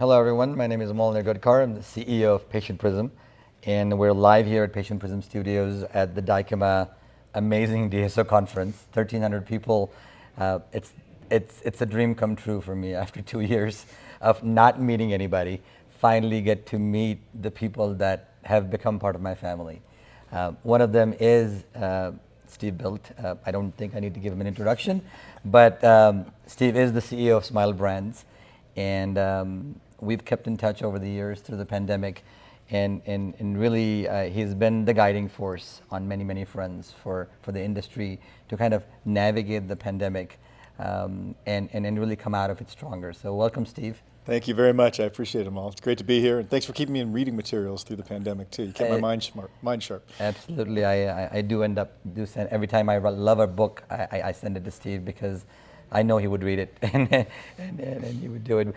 Hello everyone, my name is Amal Nirgodkar. I'm the CEO of Patient Prism, and we're live here at Patient Prism Studios at the Dykema amazing DSO conference. 1,300 people. It's a dream come true for me after 2 years of not meeting anybody. Finally get to meet the people that have become part of my family. One of them is Steve Bilt. I don't think I need to give him an introduction, but Steve is the CEO of Smile Brands, and we've kept in touch over the years through the pandemic, and really he's been the guiding force on many fronts for the industry to kind of navigate the pandemic and really come out of it stronger. So welcome, Steve. Thank you very much. I appreciate it, Amal. It's great to be here, and thanks for keeping me in reading materials through the pandemic too. You kept my mind sharp. Absolutely. I do end up send every time I love a book, I send it to Steve because I know he would read it and he would do it.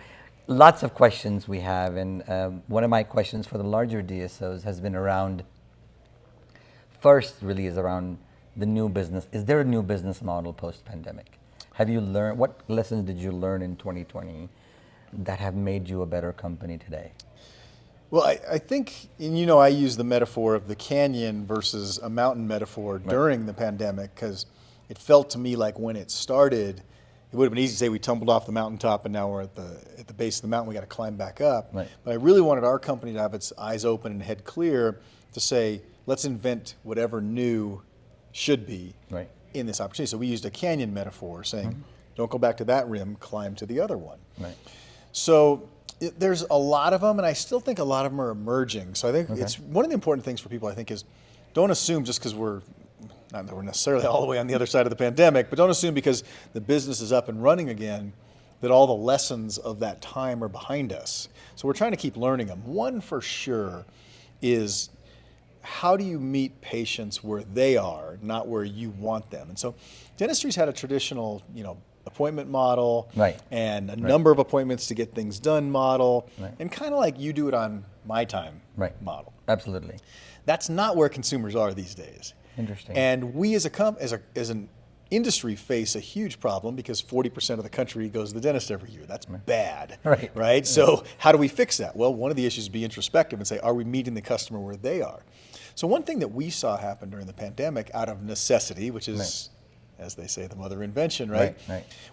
Lots of questions we have, and one of my questions for the larger DSOs has been around, first really is around the new business. Is there a new business model post-pandemic? Have you learned, what lessons did you learn in 2020 that have made you a better company today? Well, I think, and you know, I use the metaphor of the canyon versus a mountain metaphor during the pandemic, because it felt to me like when it started, it would have been easy to say we tumbled off the mountaintop and now we're at the base of the mountain, we got to climb back up. Right. But I really wanted our company to have its eyes open and head clear to say, let's invent whatever new should be in this opportunity. So we used a canyon metaphor, saying, don't go back to that rim, climb to the other one. Right. So there's a lot of them, and I still think a lot of them are emerging. So I think it's one of the important things for people, I think, is don't assume just because we're, not that we're necessarily all the way on the other side of the pandemic, but don't assume because the business is up and running again that all the lessons of that time are behind us. So we're trying to keep learning them. One for sure is, how do you meet patients where they are, not where you want them? And so dentistry's had a traditional, appointment model and a number of appointments to get things done model, and kind of like you do it on my time model. Absolutely. That's not where consumers are these days. Interesting. And we as an industry face a huge problem because 40% of the country goes to the dentist every year. That's bad, right? So how do we fix that? Well, one of the issues is be introspective and say, are we meeting the customer where they are? So one thing that we saw happen during the pandemic out of necessity, which is, as they say, the mother invention, right?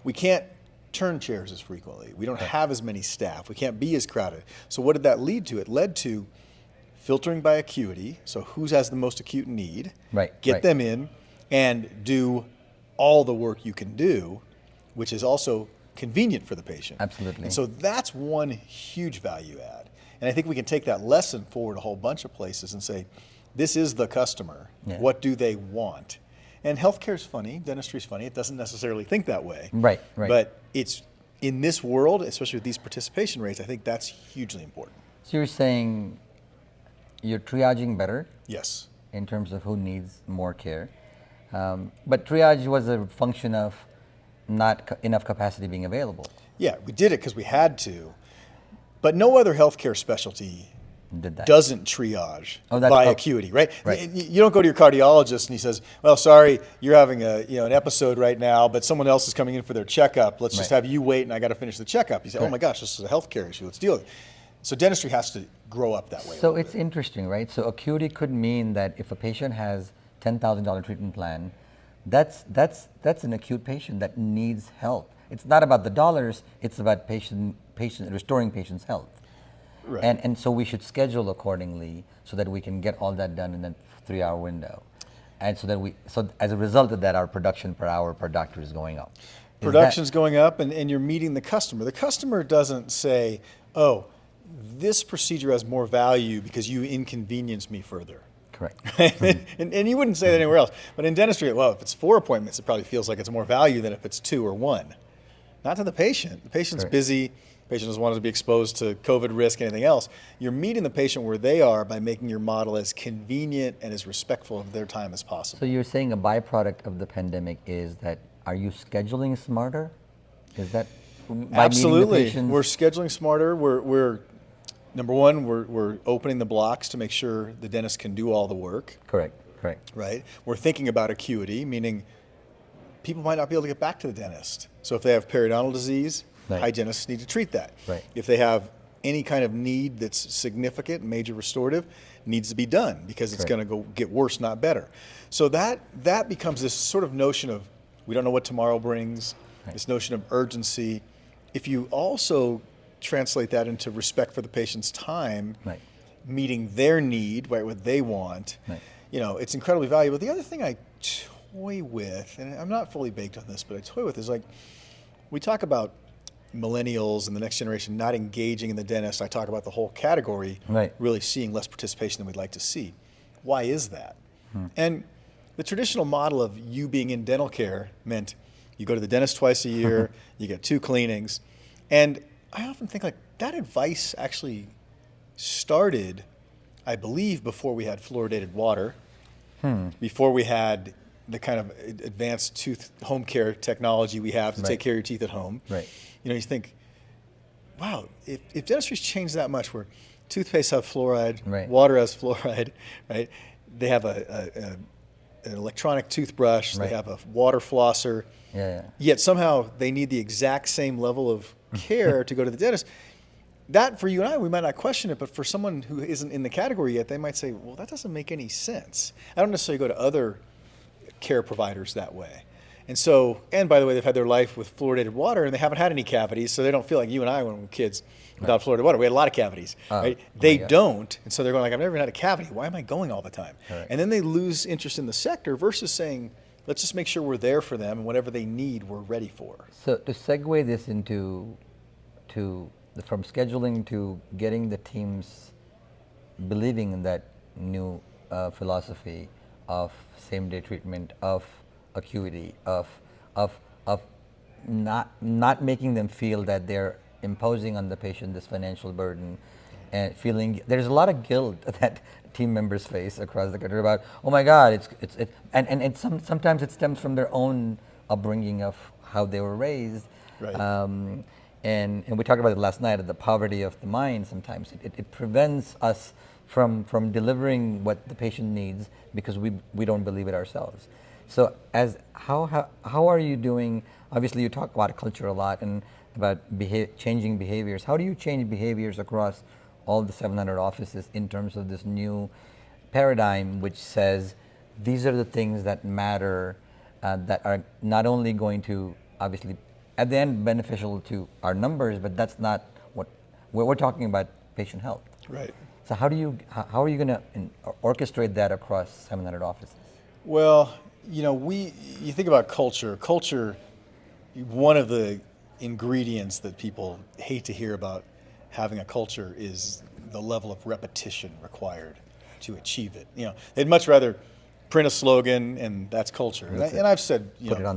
We can't turn chairs as frequently. We don't have as many staff. We can't be as crowded. So what did that lead to? It led to filtering by acuity. So who has the most acute need? Get them in and do all the work you can do, which is also convenient for the patient. Absolutely. And so that's one huge value add. And I think we can take that lesson forward a whole bunch of places and say, this is the customer. What do they want? And healthcare's funny, dentistry's funny. It doesn't necessarily think that way. But it's in this world, especially with these participation rates, I think that's hugely important. So you're saying you're triaging better? Yes. In terms of who needs more care. But triage was a function of not enough capacity being available. Yeah, we did it because we had to. But no other healthcare specialty doesn't triage by acuity, right? You don't go to your cardiologist and he says, well, sorry, you're having an episode right now, but someone else is coming in for their checkup. Let's just have you wait and I got to finish the checkup. You say, oh my gosh, this is a healthcare issue. Let's deal with it. So dentistry has to grow up that way. So it's interesting, right? So acuity could mean that if a patient has $10,000 treatment plan, that's an acute patient that needs help. It's not about the dollars, it's about restoring patient's health. And so we should schedule accordingly so that we can get all that done in that 3-hour window. And so as a result of that, our production per hour per doctor is going up. Production's going up and you're meeting the customer. The customer doesn't say, oh, this procedure has more value because you inconvenience me further. Correct. and you wouldn't say that anywhere else. But in dentistry, well, if it's 4 appointments, it probably feels like it's more value than if it's 2 or 1. Not to the patient. The patient's busy. The patient doesn't want to be exposed to COVID risk, anything else. You're meeting the patient where they are by making your model as convenient and as respectful of their time as possible. So you're saying a byproduct of the pandemic is that, are you scheduling smarter? Is that by absolutely? Meeting the patients? We're scheduling smarter. We're number one, we're opening the blocks to make sure the dentist can do all the work. Correct. Right? We're thinking about acuity, meaning people might not be able to get back to the dentist. So if they have periodontal disease, hygienists need to treat that. If they have any kind of need that's significant, major restorative, needs to be done because it's going to go get worse, not better. So that becomes this sort of notion of we don't know what tomorrow brings, this notion of urgency. If you also translate that into respect for the patient's time, meeting their need, right, what they want, you know, it's incredibly valuable. The other thing I toy with, and I'm not fully baked on this, but I toy with is like, we talk about millennials and the next generation not engaging in the dentist. I talk about the whole category really seeing less participation than we'd like to see. Why is that? And the traditional model of you being in dental care meant you go to the dentist twice a year, you get 2 cleanings. And I often think like that advice actually started, I believe, before we had fluoridated water, before we had the kind of advanced tooth home care technology we have to take care of your teeth at home. You know, you think, wow, if dentistry's changed that much where toothpaste have fluoride, water has fluoride, right? They have an electronic toothbrush, they have a water flosser, yet somehow they need the exact same level of care to go to the dentist. That, for you and I, we might not question it, but for someone who isn't in the category yet, they might say, well, that doesn't make any sense. I don't necessarily go to other care providers that way. And so, and by the way, they've had their life with fluoridated water and they haven't had any cavities, so they don't feel like you and I when we were kids without fluoridated water. We had a lot of cavities, right? They don't, and so they're going like, I've never had a cavity. Why am I going all the time? And then they lose interest in the sector versus saying, let's just make sure we're there for them and whatever they need, we're ready for. So to segue this into from scheduling to getting the teams believing in that new philosophy of same-day treatment, of acuity, of not making them feel that they're imposing on the patient this financial burden, and feeling there's a lot of guilt that team members face across the country about, oh my God, sometimes it stems from their own upbringing of how they were raised. And we talked about it last night, the poverty of the mind. Sometimes it prevents us from delivering what the patient needs because we don't believe it ourselves. So how are you doing? Obviously, you talk about culture a lot and about changing behaviors. How do you change behaviors across all the 700 offices in terms of this new paradigm, which says these are the things that matter, that are not only going to obviously at the end beneficial to our numbers, but that's not what we're talking about, patient health. So how are you going to orchestrate that across 700 offices? Well, you know, you think about culture. Culture, one of the ingredients that people hate to hear about having a culture is the level of repetition required to achieve it. You know, they'd much rather print a slogan and that's culture. And I've said,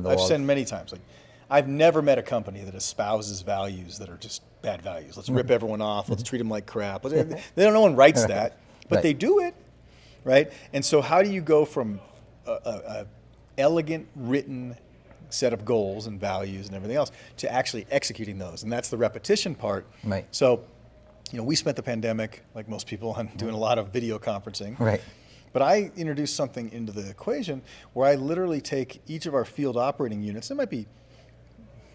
I've said many times, like, I've never met a company that espouses values that are just bad values. Let's rip everyone off. Let's treat them like crap. No one writes that, but they do it, right? And so how do you go from a elegant written set of goals and values and everything else to actually executing those? And that's the repetition part. So, you know, we spent the pandemic, like most people, on doing a lot of video conferencing. But I introduced something into the equation where I literally take each of our field operating units. There might be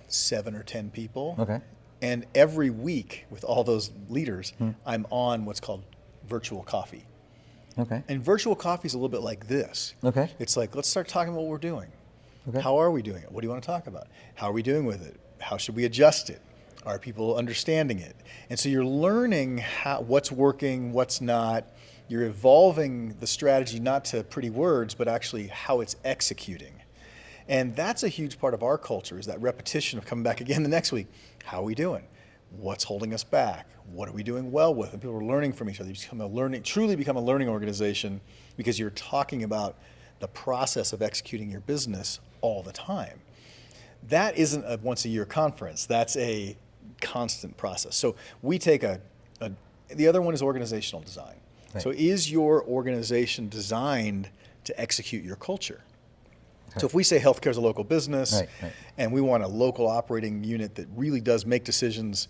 7 or 10 people. And every week with all those leaders, I'm on what's called virtual coffee. And virtual coffee is a little bit like this. It's like, let's start talking about what we're doing. How are we doing it? What do you want to talk about? How are we doing with it? How should we adjust it? Are people understanding it? And so you're learning what's working, what's not. You're evolving the strategy not to pretty words, but actually how it's executing. And that's a huge part of our culture, is that repetition of coming back again the next week. How are we doing? What's holding us back? What are we doing well with? And people are learning from each other. You truly become a learning organization because you're talking about the process of executing your business all the time. That isn't a once a year conference. That's a constant process. So we take the other one is organizational design. So is your organization designed to execute your culture? So if we say healthcare is a local business and we want a local operating unit that really does make decisions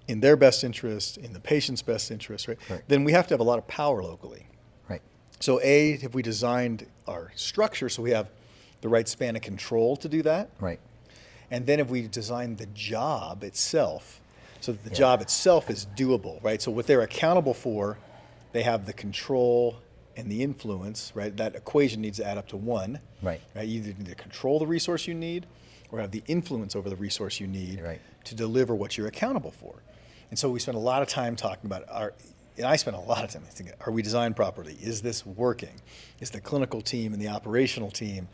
in their best interest, in the patient's best interest, then we have to have a lot of power locally. So have we designed our structure so we have the right span of control to do that? And then if we design the job itself so that the job itself is doable, right? So what they're accountable for, they have the control and the influence, right? That equation needs to add up to one. Right. Right? You either need to control the resource you need or have the influence over the resource you need Right. to deliver what you're accountable for. And so we spend a lot of time talking about and I spend a lot of time thinking, are we designed properly? Is this working? Is the clinical team and the operational team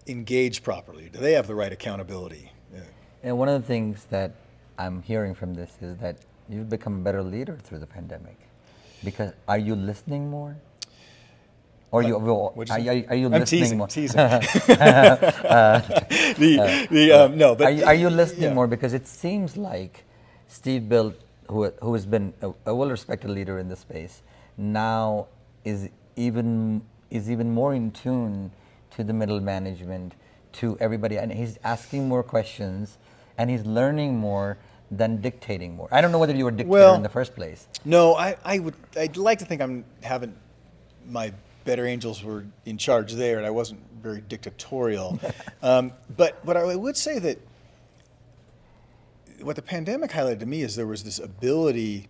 engaged properly? Do they have the right accountability? Yeah. And one of the things that I'm hearing from this is that you've become a better leader through the pandemic. Because are you listening more? Or are you listening more? Teasing. No, but are you listening more? Because it seems like Steve Bilt, who has been a well-respected leader in the space, now is even more in tune to the middle management, to everybody, and he's asking more questions, and he's learning more than dictating more. I don't know whether you were a dictator in the first place. No, I'd like to think my better angels were in charge there, and I wasn't very dictatorial. But I would say that what the pandemic highlighted to me is there was this ability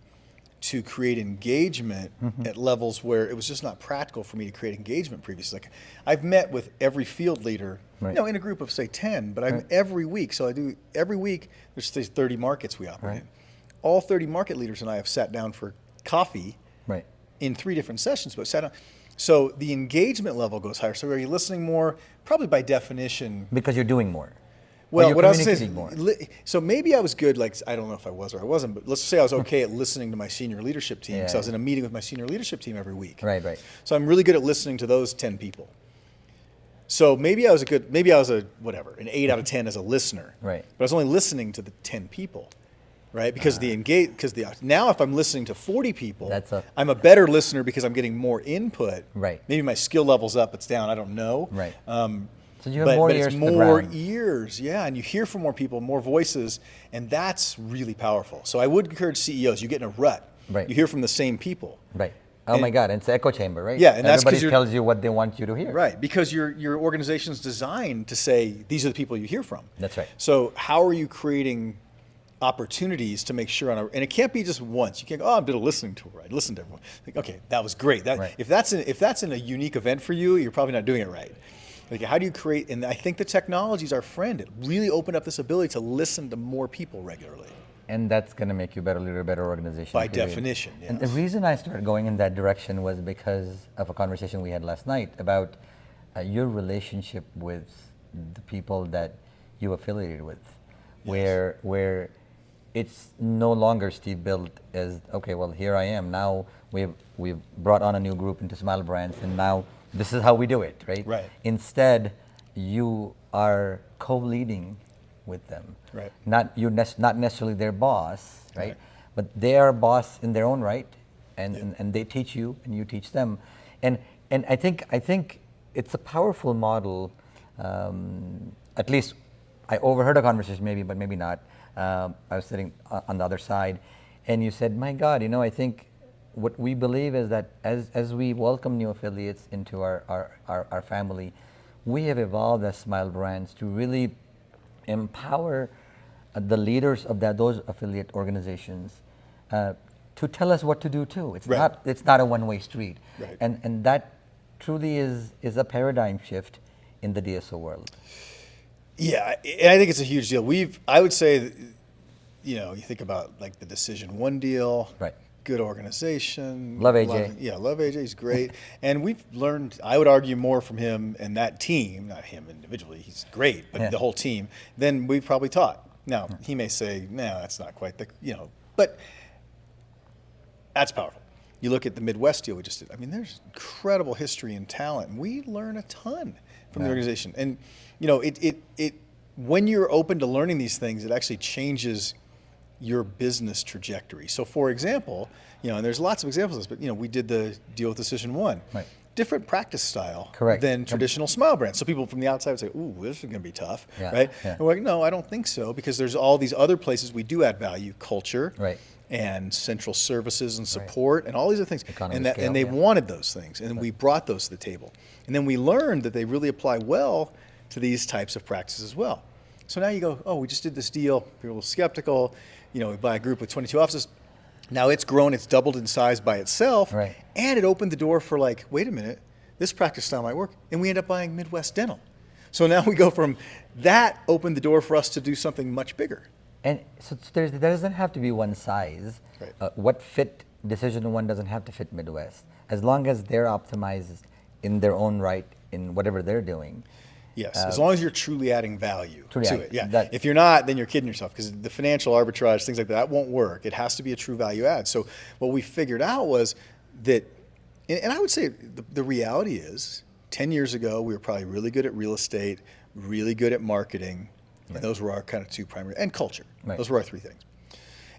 to create engagement at levels where it was just not practical for me to create engagement previously. Like, I've met with every field leader, in a group of say 10, but I'm every week. So I do every week. There's 30 markets we operate in. All 30 market leaders and I have sat down for coffee in 3 different sessions, but sat down. So the engagement level goes higher. So are you listening more? Probably by definition. Because you're doing more. Well, what I was saying is, so maybe I was good, like, I don't know if I was or I wasn't, but let's say I was okay at listening to my senior leadership team. So I was in a meeting with my senior leadership team every week. Right. So I'm really good at listening to those 10 people. So maybe I was an 8 out of 10 as a listener. Right. But I was only listening to the 10 people. Right, because now if I'm listening to 40 people, I'm a better listener because I'm getting more input. Right. Maybe my skill level's up, it's down. I don't know. Right. So you have more ears. It's more ears, and you hear from more people, more voices, and that's really powerful. So I would encourage CEOs. You get in a rut. Right. You hear from the same people. Right. Oh my God, it's an echo chamber, right? Yeah, and that's because everybody tells you what they want you to hear. Right, because your organization's designed to say these are the people you hear from. That's right. So how are you creating opportunities to make sure and it can't be just once. You can't go, I did a listening tour. I listened to everyone. Like, okay, that was great. If that's in a unique event for you, you're probably not doing it right. Like, how do you create? And I think the technology is our friend. It really opened up this ability to listen to more people regularly. And that's going to make you a better leader, a better organization. By definition, yes. And the reason I started going in that direction was because of a conversation we had last night about your relationship with the people that you affiliated with, where it's no longer Steve Bilt as, okay, well, here I am. Now we've brought on a new group into Smile Brands, and now this is how we do it, right? Right. Instead, you are co-leading with them. Right. Not necessarily their boss, right? But they are a boss in their own right, and they teach you, and you teach them, and I think it's a powerful model. At least I overheard a conversation, maybe, but maybe not. I was sitting on the other side, and you said, my God, I think what we believe is that as we welcome new affiliates into our family, we have evolved as Smile Brands to really empower the leaders of those affiliate organizations to tell us what to do too. It's not a one-way street. Right. And that truly is a paradigm shift in the DSO world. Yeah, and I think it's a huge deal. I would say that, you think about like the Decision One deal. Right. Good organization. Love AJ. Love AJ. He's great. And we've learned, I would argue, more from him and that team, not him individually, he's great, but the whole team, than we've probably taught. Now, he may say, no, that's not quite but that's powerful. You look at the Midwest deal we just did. I mean, there's incredible history and talent, and we learn a ton from the organization. And, when you're open to learning these things, it actually changes your business trajectory. So for example, and there's lots of examples of this, but we did the deal with Decision One. Right. Different practice style Correct. than traditional Smile Brands. So people from the outside would say, ooh, this is gonna be tough, right? Yeah. And we're like, no, I don't think so, because there's all these other places we do add value, culture, right. and central services and support, and all these other things. And they wanted those things, and we brought those to the table. And then we learned that they really apply well to these types of practices as well. So now you go, oh, we just did this deal, people are a little skeptical, we buy a group with 22 offices. Now it's grown, it's doubled in size by itself, Right. and it opened the door for like, wait a minute, this practice style might work, and we end up buying Midwest Dental. So now we go from that opened the door for us to do something much bigger. And so there doesn't have to be one size. Right. What fit Decision One doesn't have to fit Midwest, as long as they're optimized in their own right in whatever they're doing. Yes, as long as you're truly adding value to it. Yeah. If you're not, then you're kidding yourself, because the financial arbitrage, things like that won't work. It has to be a true value add. So what we figured out was that, and I would say the reality is, 10 years ago, we were probably really good at real estate, really good at marketing. And those were our kind of two primary, and culture. Right. Those were our three things.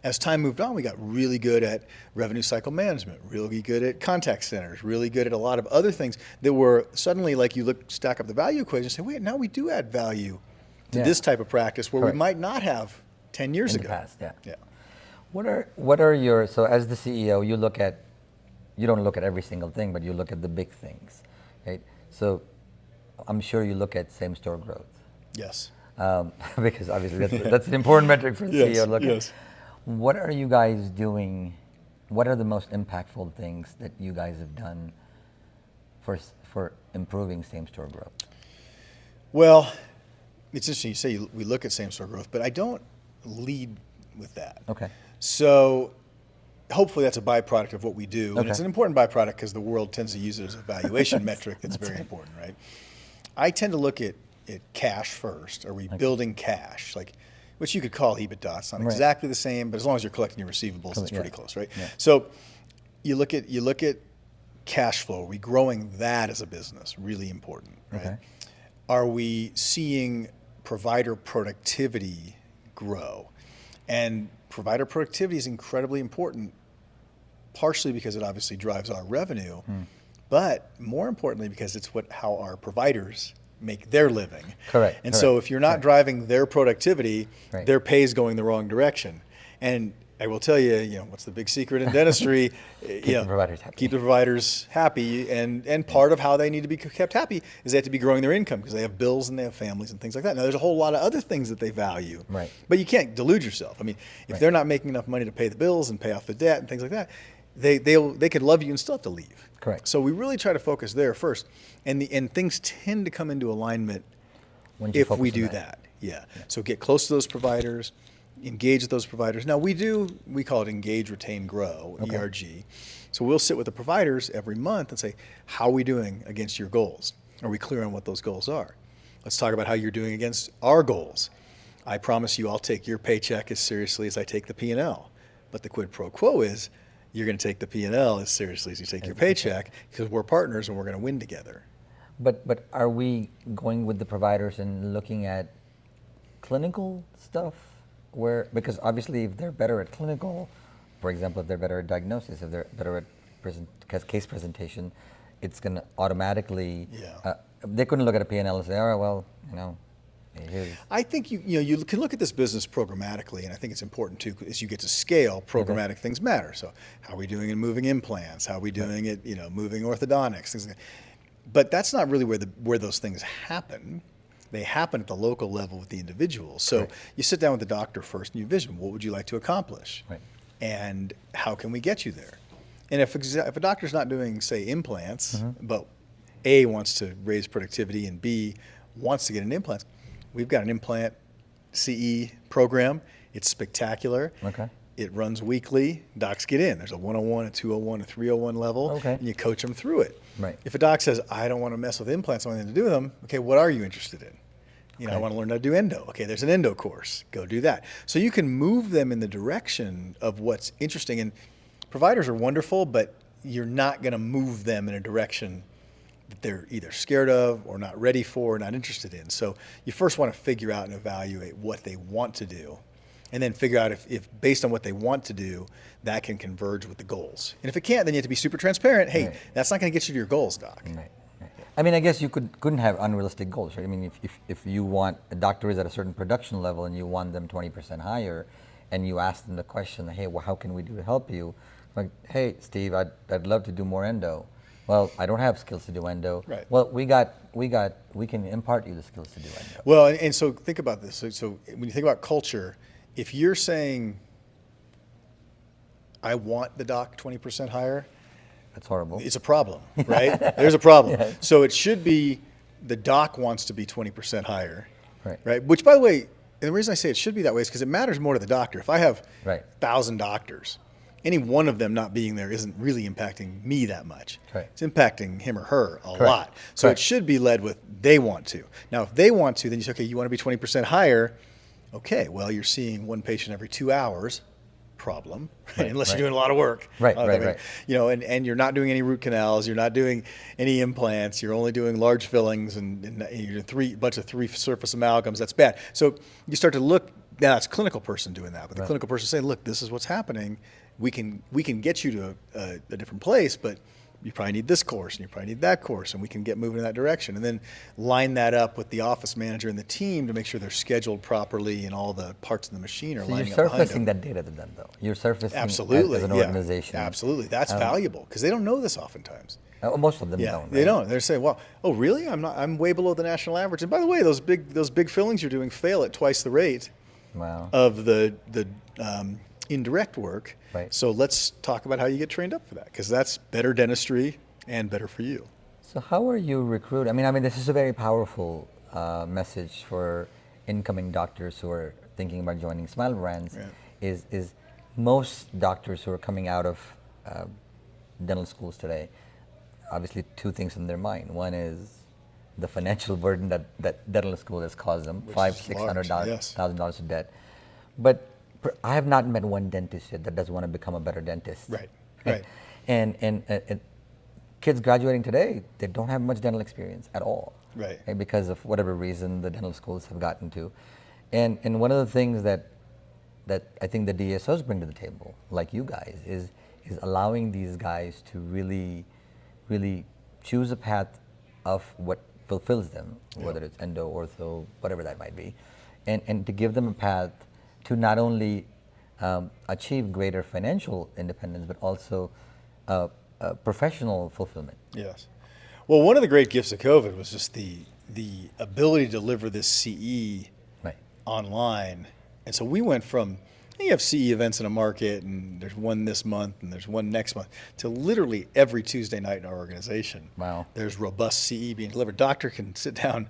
As time moved on, we got really good at revenue cycle management, really good at contact centers, really good at a lot of other things that were suddenly, like, you stack up the value equation and say, wait, now we do add value to this type of practice where we might not have 10 years ago. In the past, yeah. Yeah. What are your, so as the CEO, you don't look at every single thing, but you look at the big things, right? So I'm sure you look at same store growth. Yes. Because obviously that's an important metric for the CEO to look at. Yes. What are you guys doing? What are the most impactful things that you guys have done for improving same-store growth? Well, it's interesting you say we look at same-store growth, but I don't lead with that. Okay. So hopefully that's a byproduct of what we do. And it's an important byproduct because the world tends to use it as a valuation metric that's very important, right? I tend to look at cash first. Are we building cash? Which you could call EBITDA. It's not exactly the same, but as long as you're collecting your receivables, it's pretty close, right? Yeah. So you look at cash flow. Are we growing that as a business? Really important, right? Okay. Are we seeing provider productivity grow? And provider productivity is incredibly important, partially because it obviously drives our revenue, but more importantly because it's how our providers make their living. Correct. And so if you're not driving their productivity, their pay is going the wrong direction. And I will tell you, what's the big secret in dentistry? Keep the providers happy. Keep the providers happy. And part of how they need to be kept happy is they have to be growing their income because they have bills and they have families and things like that. Now, there's a whole lot of other things that they value. Right. But you can't delude yourself. I mean, if they're not making enough money to pay the bills and pay off the debt and things like that, they could love you and still have to leave. Correct. So we really try to focus there first. And things tend to come into alignment if we do that. Yeah. So get close to those providers, engage with those providers. Now we call it engage, retain, grow, ERG. So we'll sit with the providers every month and say, how are we doing against your goals? Are we clear on what those goals are? Let's talk about how you're doing against our goals. I promise you I'll take your paycheck as seriously as I take the P&L. But the quid pro quo is you're going to take the P&L as seriously as you take your paycheck because we're partners and we're going to win together. But are we going with the providers and looking at clinical stuff? Because obviously if they're better at clinical, for example, if they're better at diagnosis, if they're better at case presentation, it's going to automatically, they couldn't look at a P&L and say, all right, well, I think you can look at this business programmatically, and I think it's important too, as you get to scale, programmatic things matter. So how are we doing in moving implants? How are we doing it, moving orthodontics, things like that. But that's not really where those things happen. They happen at the local level with the individual. So you sit down with the doctor first and you vision, what would you like to accomplish? Right. And how can we get you there? And if a doctor's not doing, say, implants, but A, wants to raise productivity and B, wants to get an implant, we've got an Implant Ce program. It's spectacular. Okay. It runs weekly. Docs get in. There's a 101, a 201, a 301 level, and you coach them through it. Right. If a doc says, I don't want to mess with implants, I want anything to do with them, okay, what are you interested in? I want to learn how to do endo. Okay, there's an endo course. Go do that. So you can move them in the direction of what's interesting. And providers are wonderful, but you're not going to move them in a direction that they're either scared of or not ready for or not interested in. So you first want to figure out and evaluate what they want to do, and then figure out if based on what they want to do, that can converge with the goals. And if it can't, then you have to be super transparent. Hey, that's not going to get you to your goals, doc. Right. I mean, I guess you couldn't have unrealistic goals, right? I mean, if you want, a doctor is at a certain production level and you want them 20% higher, and you ask them the question, hey, well, how can we do to help you? Like, hey, Steve, I'd love to do more endo. Well, I don't have skills to do endo. Right. Well, we can impart you the skills to do endo. Well, and so think about this. So when you think about culture, if you're saying I want the doc 20% higher, That's horrible. it's a problem, right? There's a problem. Yeah. So it should be the doc wants to be 20% higher, Right. right? Which, by the way, and the reason I say it should be that way is because it matters more to the doctor. If I have Right. 1,000 doctors, any one of them not being there isn't really impacting me that much. Correct. It's impacting him or her a Correct. lot. So Correct. it should be led with they want to. Now, if they want to, then you say, okay, you want to be 20% higher. Okay, well, you're seeing one patient every 2 hours. Problem, Right, unless right. you're doing a lot of work. Right, I right, mean, right. You know, and you're not doing any root canals, you're not doing any implants, you're only doing large fillings and you're doing bunch of three surface amalgams. That's bad. So you start to look. Now it's a clinical person doing that, but the Right. clinical person saying, "Look, this is what's happening. We can get you to a different place, but you probably need this course and you probably need that course, and we can get moving in that direction." And then line that up with the office manager and the team to make sure they're scheduled properly and all the parts of the machine are So you're lining up behind surfacing them. that data to them, though. You're surfacing Absolutely, as an yeah. organization. Absolutely, that's valuable because they don't know this oftentimes. Most of them Yeah, don't. they right? don't. They're saying, "Well, oh, really? I'm way below the national average." And by the way, those big fillings you're doing fail at twice the rate Wow. of the indirect work. Right. So let's talk about how you get trained up for that, because that's better dentistry and better for you. So how are you recruiting? I mean, this is a very powerful message for incoming doctors who are thinking about joining Smile Brands. Yeah. Is most doctors who are coming out of dental schools today, obviously two things in their mind. One is the financial burden that dental school has caused them, Which $500,000, is large, $600,000 yes. $1,000 of debt. But I have not met one dentist yet that doesn't want to become a better dentist. Right. Right. And kids graduating today, they don't have much dental experience at all. Right. Because of whatever reason the dental schools have gotten to. And one of the things that I think the DSOs bring to the table, like you guys, is allowing these guys to really choose a path of what fulfills them, whether it's endo, ortho, whatever that might be, and to give them a path to not only achieve greater financial independence, but also professional fulfillment. Yes. Well, one of the great gifts of COVID was just the ability to deliver this CE Right. online. And so we went from, you have CE events in a market, and there's one this month and there's one next month, to literally every Tuesday night in our organization. Wow. There's robust CE being delivered. Doctor can sit down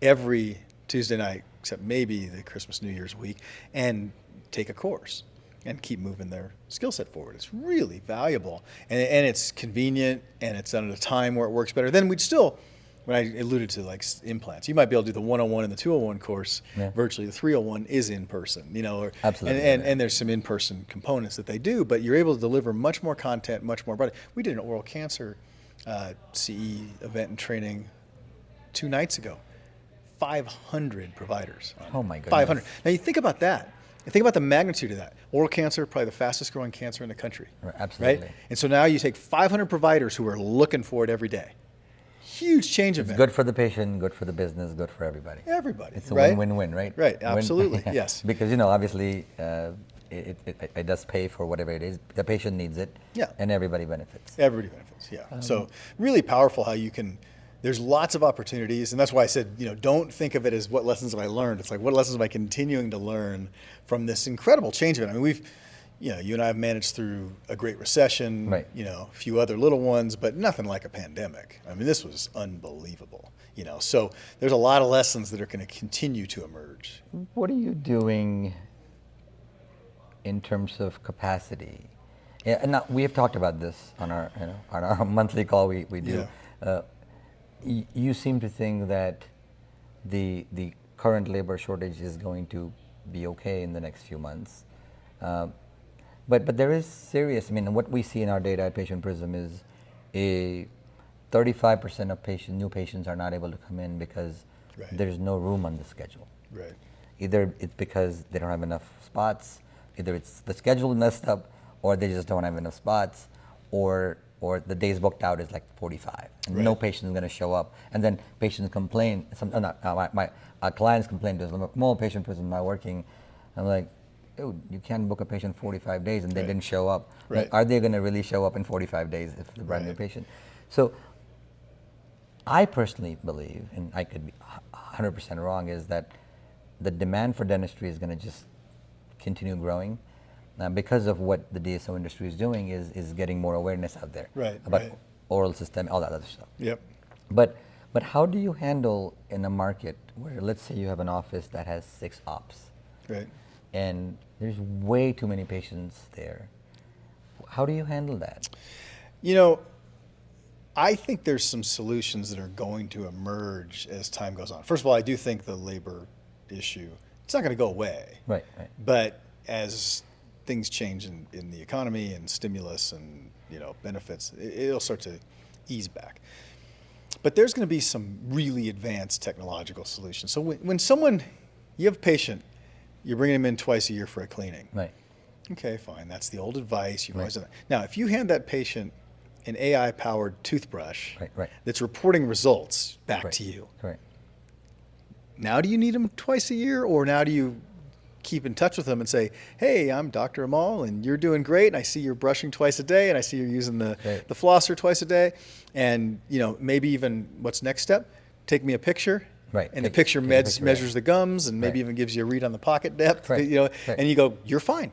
every Tuesday night, except maybe the Christmas, New Year's week, and take a course and keep moving their skill set forward. It's really valuable, and it's convenient, and it's done at a time where it works better. Then we'd still, when I alluded to like implants, you might be able to do the 101 and the 201 course virtually. The 301 is in person, Absolutely. and there's some in-person components that they do, but you're able to deliver much more content, much more broad. We did an oral cancer CE event and training 2 nights ago. 500 providers. Oh my goodness. 500. Now you think about that. And think about the magnitude of that. Oral cancer, probably the fastest growing cancer in the country. Right, absolutely. Right? And so now you take 500 providers who are looking for it every day. Huge change It's event. good for the patient, good for the business, good for everybody. Everybody. It's a right? win-win-win, right? Right, Win- absolutely, yes. Because obviously, it does pay for whatever it is. The patient needs it, Yeah. and everybody benefits. Everybody benefits, yeah. So really powerful how you can, there's lots of opportunities, and that's why I said, don't think of it as what lessons have I learned. It's like, what lessons am I continuing to learn from this incredible change event? I mean, you and I have managed through a great recession, Right. A few other little ones, but nothing like a pandemic. I mean, this was unbelievable, So there's a lot of lessons that are going to continue to emerge. What are you doing in terms of capacity? Yeah, and now, we have talked about this on our monthly call we do. Yeah. You seem to think that the current labor shortage is going to be okay in the next few months. But there is serious, what we see in our data at Patient Prism is 35% of new patients are not able to come in because Right. there's no room on the schedule. Right. Either it's because they don't have enough spots, either it's the schedule messed up, or they just don't have enough spots, or the days booked out is like 45, and no Right. patient is going to show up. And then patients complain. My clients complain to us, "Well, Patient Prism not working." I'm like, dude, you can't book a patient 45 days and they Right. didn't show up. Right. Like, are they going to really show up in 45 days if they're a brand new Right. patient? So I personally believe, and I could be 100% wrong, is that the demand for dentistry is going to just continue growing. because of what the DSO industry is doing is getting more awareness out there about oral system, all that other stuff. Yep. But how do you handle in a market where, let's say you have an office that has 6 ops, Right. and there's way too many patients there? How do you handle that? You know, I think there's some solutions that are going to emerge as time goes on. First of all, I do think the labor issue, it's not going to go away. Right. But as things change in the economy and stimulus and benefits, it'll start to ease back. But there's going to be some really advanced technological solutions. So when you have a patient, you're bringing them in twice a year for a cleaning. Right. Okay, fine. That's the old advice. You've always done that. Now, if you hand that patient an AI-powered toothbrush that's reporting results back to you, now do you need them twice a year, or now do you keep in touch with them and say, hey, I'm Dr. Amal, and you're doing great, and I see you're brushing twice a day, and I see you're using the flosser twice a day, and maybe even what's next step? Take me a picture. Right. And the picture measures the gums, and maybe even gives you a read on the pocket depth. And you go, you're fine.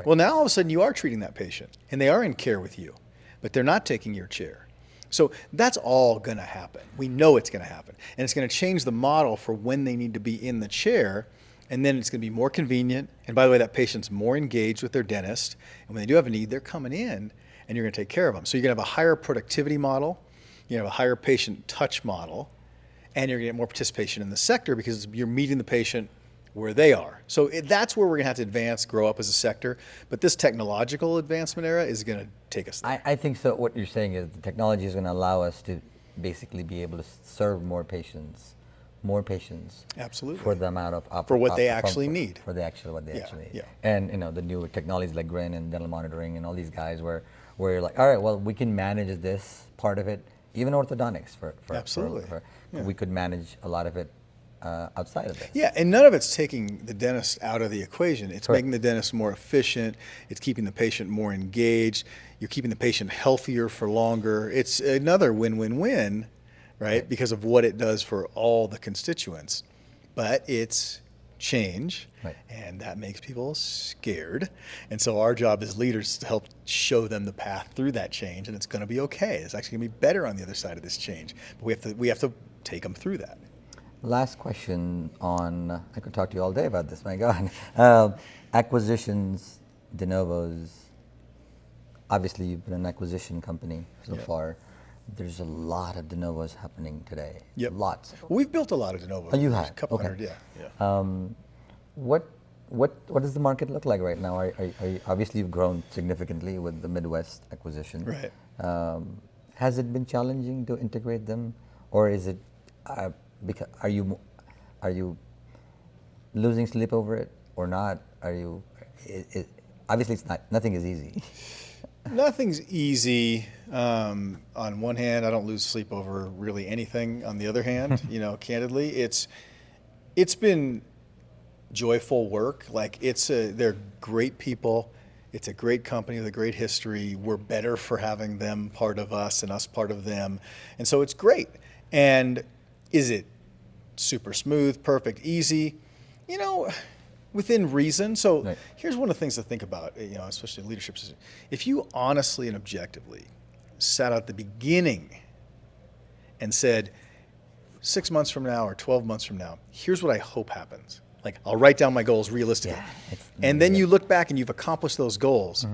Well, now all of a sudden you are treating that patient, and they are in care with you, but they're not taking your chair. So that's all going to happen. We know it's going to happen. And it's going to change the model for when they need to be in the chair, and then it's going to be more convenient. And by the way, that patient's more engaged with their dentist, and when they do have a need, they're coming in, and you're going to take care of them. So you're going to have a higher productivity model, you have a higher patient touch model, and you're going to get more participation in the sector because you're meeting the patient where they are. So that's where we're going to have to advance, grow up as a sector. But this technological advancement era is going to take us there. I think so. What you're saying is the technology is going to allow us to basically be able to serve more patients. Absolutely. For the amount of for what they actually need. For what they actually need. Yeah. And the newer technologies like Grin and dental monitoring and all these guys where you're like, all right, well, we can manage this part of it, even orthodontics Absolutely. We could manage a lot of it outside of this. Yeah, and none of it's taking the dentist out of the equation. It's making the dentist more efficient. It's keeping the patient more engaged. You're keeping the patient healthier for longer. It's another win-win-win, right? Because of what it does for all the constituents. But it's change, and that makes people scared. And so our job as leaders is to help show them the path through that change, and it's going to be okay. It's actually going to be better on the other side of this change. But we have to take them through that. Last question on, I could talk to you all day about this, my God. Acquisitions, de novos. Obviously, you've been an acquisition company so far. There's a lot of de novos happening today. Yep. Lots. Well, we've built a lot of de novos. Oh, you have? A couple hundred, yeah. What does the market look like right now? Obviously, you've grown significantly with the Midwest acquisition. Right. Has it been challenging to integrate them, or is it? Because are you losing sleep over it or not? Obviously it's not. Nothing is easy. Nothing's easy. On one hand, I don't lose sleep over really anything. On the other hand, candidly, it's been joyful work. Like they're great people. It's a great company with a great history. We're better for having them part of us and us part of them, and so it's great. And is it super smooth, perfect, easy? Within reason. So here's one of the things to think about, especially in leadership. If you honestly and objectively sat at the beginning and said, 6 months from now or 12 months from now, here's what I hope happens. Like, I'll write down my goals realistically. And then you look back and you've accomplished those goals.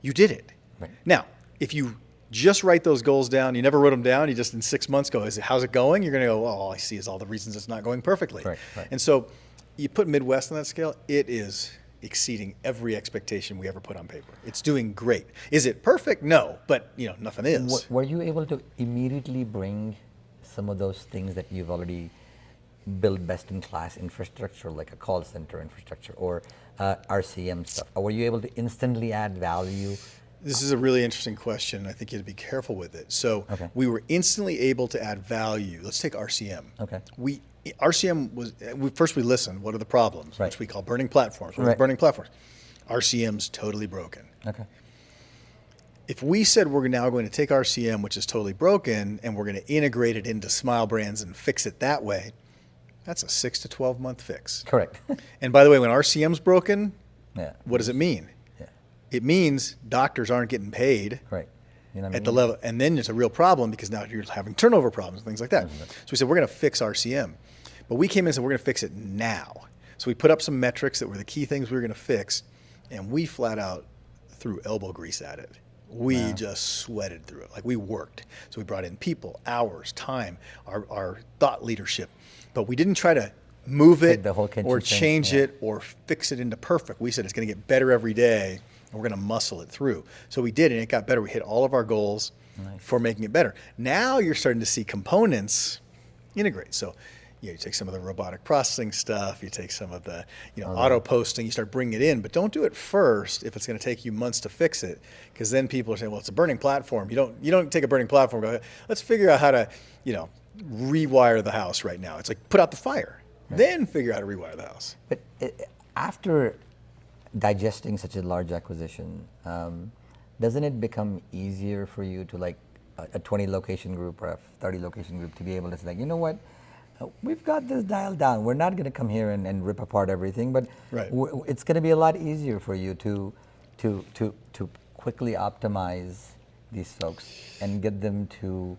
You did it. Right. Now, if you just write those goals down, you never wrote them down, you just in 6 months go, how's it going? You're going to go, well, all I see is all the reasons it's not going perfectly. Right. And so you put Midwest on that scale, it is exceeding every expectation we ever put on paper. It's doing great. Is it perfect? No, but nothing is. Were you able to immediately bring some of those things that you've already built best-in-class infrastructure, like a call center infrastructure or RCM stuff? Or were you able to instantly add value? This is a really interesting question. I think you have to be careful with it. So we were instantly able to add value. Let's take RCM. RCM was, first we listened, what are the problems, which we call burning platforms. What are the burning platforms? RCM's totally broken. If we said we're now going to take RCM, which is totally broken, and we're going to integrate it into Smile Brands and fix it that way, that's a 6 to 12 month fix. Correct. And by the way, when RCM's broken, what does it mean? it means doctors aren't getting paid Right. You know what I at the mean? level, and then it's a real problem because now you're having turnover problems and things like that. So we said we're going to fix RCM, but we came in and said we're going to fix it now. So we put up some metrics that were the key things we were going to fix, and we flat out threw elbow grease at it. We just sweated through it, like we worked. So we brought in people, hours, time, our thought leadership, but we didn't try to move it The whole kitchen or sink, change yeah. it or fix it into perfect. We said it's going to get better every day, and we're going to muscle it through. So we did, and it got better. We hit all of our goals for making it better. Now you're starting to see components integrate. So you take some of the robotic processing stuff, you take some of the auto posting, you start bringing it in, but don't do it first if it's going to take you months to fix it, because then people are saying, well, it's a burning platform. You don't take a burning platform and go, let's figure out how to rewire the house right now. It's like, put out the fire, then figure out how to rewire the house. But after digesting such a large acquisition, doesn't it become easier for you to, like a 20 location group or a 30 location group, to be able to say, like, you know what, we've got this dialed down. We're not going to come here and rip apart everything, but Right. It's going to be a lot easier for you to quickly optimize these folks and get them to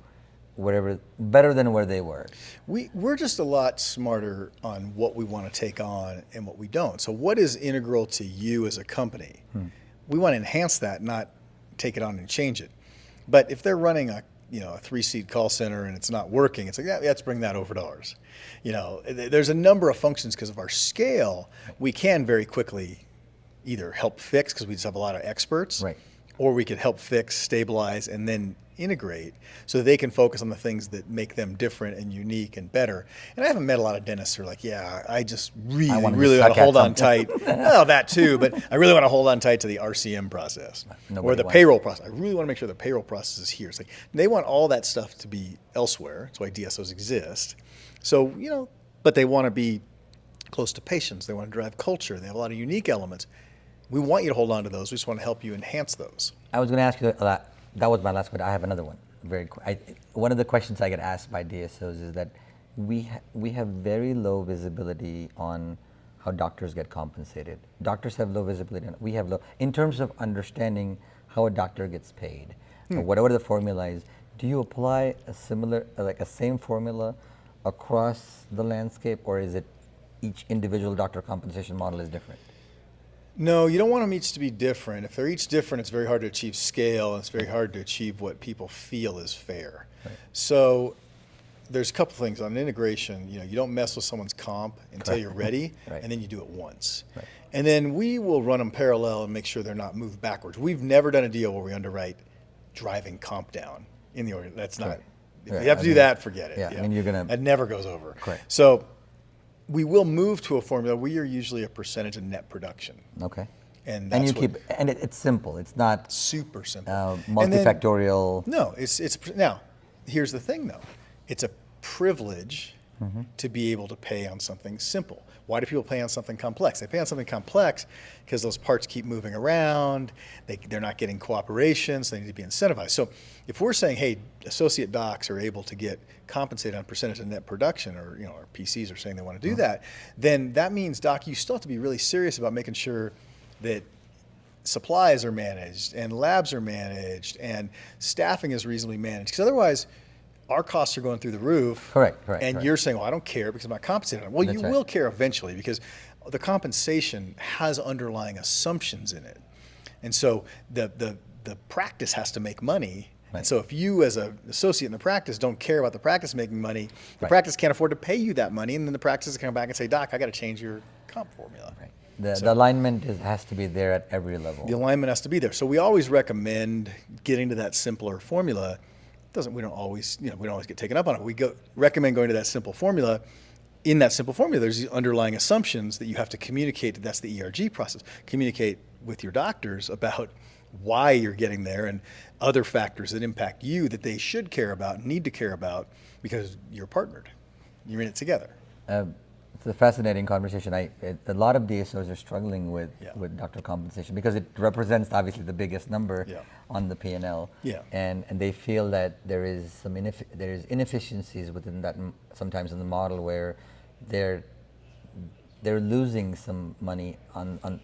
whatever, better than where they were. We're just a lot smarter on what we want to take on and what we don't. So what is integral to you as a company? We want to enhance that, not take it on and change it. But if they're running a 3-seat call center and it's not working, it's like, yeah, let's bring that over to ours. There's a number of functions because of our scale, we can very quickly either help fix because we just have a lot of experts, Right. or we could help fix, stabilize, and then integrate so they can focus on the things that make them different and unique and better. And I haven't met a lot of dentists who are like, yeah, I just really wanna want suck to at hold on something. tight. Well, that too, but I really want to hold on tight to the RCM process Nobody or the wants payroll process. I really want to make sure the payroll process is here. It's like they want all that stuff to be elsewhere. That's why DSOs exist. So, but they want to be close to patients. They want to drive culture. They have a lot of unique elements. We want you to hold on to those. We just want to help you enhance those. I was going to ask you that. That was my last question. I have another one. One of the questions I get asked by DSOs is that we have very low visibility on how doctors get compensated. Doctors have low visibility, and we have low in terms of understanding how a doctor gets paid. Or whatever the formula is, do you apply a similar, like a same formula across the landscape, or is it each individual doctor compensation model is different? No, you don't want them each to be different. If they're each different, it's very hard to achieve scale, and it's very hard to achieve what people feel is fair. Right. So there's a couple things on integration. You don't mess with someone's comp until Correct. you're ready, Right. and then you do it once. Right. And then we will run them parallel and make sure they're not moved backwards. We've never done a deal where we underwrite driving comp down in the order. That's not. Correct. If Right. you have to do that, forget it. Yeah, I mean, you're gonna. That never goes over. Correct. So we will move to a formula. We are usually a percentage of net production. Okay. And And that's you keep, and it's simple. It's not super simple. And then- multifactorial. No, it's now. Here's the thing, though. It's a privilege to be able to pay on something simple. Why do people pay on something complex? They pay on something complex because those parts keep moving around. They're not getting cooperation, so they need to be incentivized. So if we're saying, hey, associate docs are able to get compensated on percentage of net production, or our PCs are saying they want to do that, then that means, doc, you still have to be really serious about making sure that supplies are managed and labs are managed and staffing is reasonably managed, because otherwise our costs are going through the roof. Correct. And you're saying, well, I don't care because I'm not compensated on it. Well, That's you right. will care eventually, because the compensation has underlying assumptions in it. And so the practice has to make money. Right. And so if you as an associate in the practice don't care about the practice making money, the Right. practice can't afford to pay you that money, and then the practice is come back and say, doc, I got to change your comp formula. Right. The alignment has to be there at every level. The alignment has to be there. So we always recommend getting to that simpler formula. We don't always get taken up on it. We recommend going to that simple formula. In that simple formula, there's these underlying assumptions that you have to communicate. That's the ERG process. Communicate with your doctors about why you're getting there and other factors that impact you that they should care about, need to care about, because you're partnered. You're in it together. It's a fascinating conversation. A lot of DSOs are struggling with Yeah. doctor compensation because it represents obviously the biggest number Yeah. on the P&L. Yeah. And they feel that there is inefficiencies within that sometimes in the model where they're losing some money on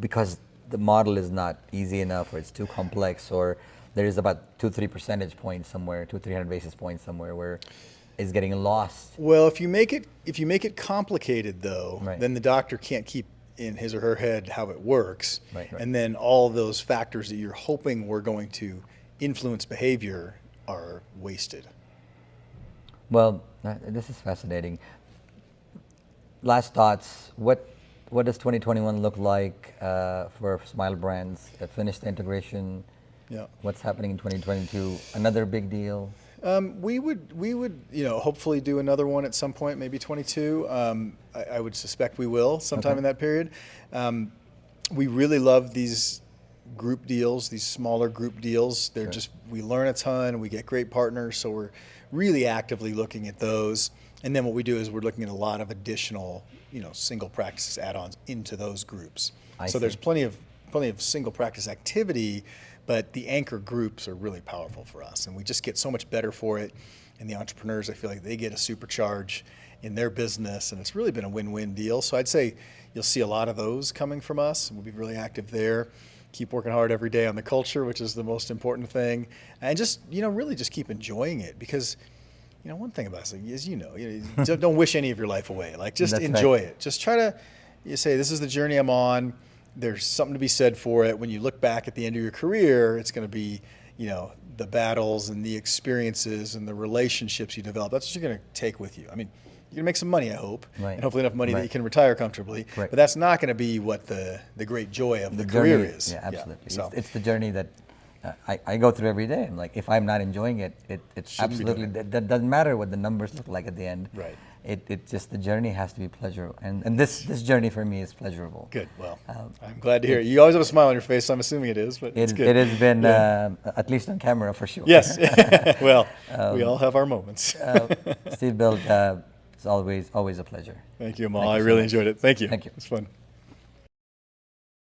because the model is not easy enough, or it's too complex, or there is about 2-3 percentage points somewhere, 200-300 basis points somewhere where it's getting lost. Well, if you make it complicated though, Right. then the doctor can't keep in his or her head how it works, Right. and then all those factors that you're hoping were going to influence behavior are wasted. Well, this is fascinating. Last thoughts. What does 2021 look like for Smile Brands? Finish the integration. Yeah. What's happening in 2022? Another big deal. We would hopefully do another one at some point, maybe 22. I would suspect we will sometime Okay. in that period. We really love these group deals, these smaller group deals. They're Sure. we learn a ton, we get great partners, so we're really actively looking at those. And then what we do is we're looking at a lot of additional, single practice add-ons into those groups. I So there's see. plenty of single practice activity, but the anchor groups are really powerful for us, and we just get so much better for it. And the entrepreneurs, I feel like they get a supercharge in their business, and it's really been a win-win deal. So I'd say you'll see a lot of those coming from us, and we'll be really active there. Keep working hard every day on the culture, which is the most important thing, and just really just keep enjoying it, because one thing about it is don't wish any of your life away. Like, just That's enjoy right. it. Just try to say, this is the journey I'm on. There's something to be said for it. When you look back at the end of your career, it's going to be, the battles and the experiences and the relationships you develop. That's what you're going to take with you. I mean, you're going to make some money, I hope, Right. and hopefully enough money that Right. you can retire comfortably. Right. But that's not going to be what the great joy of the career journey, is. Yeah, absolutely. So It's the journey that I go through every day. I'm like, if I'm not enjoying it, it's Shouldn't be doing absolutely, that doesn't matter what the numbers look like at the end. Right. It just, the journey has to be pleasurable. And this journey for me is pleasurable. good. Well, I'm glad to hear it. You always have a smile on your face, so I'm assuming it is, but it's good. It has been, Yeah. at least on camera for sure. Yes. Well, we all have our moments. Steve, Bilt, it's always a pleasure. Thank you, Amal. Thank you I so really much. enjoyed it. Thank you. Thank you. It's fun.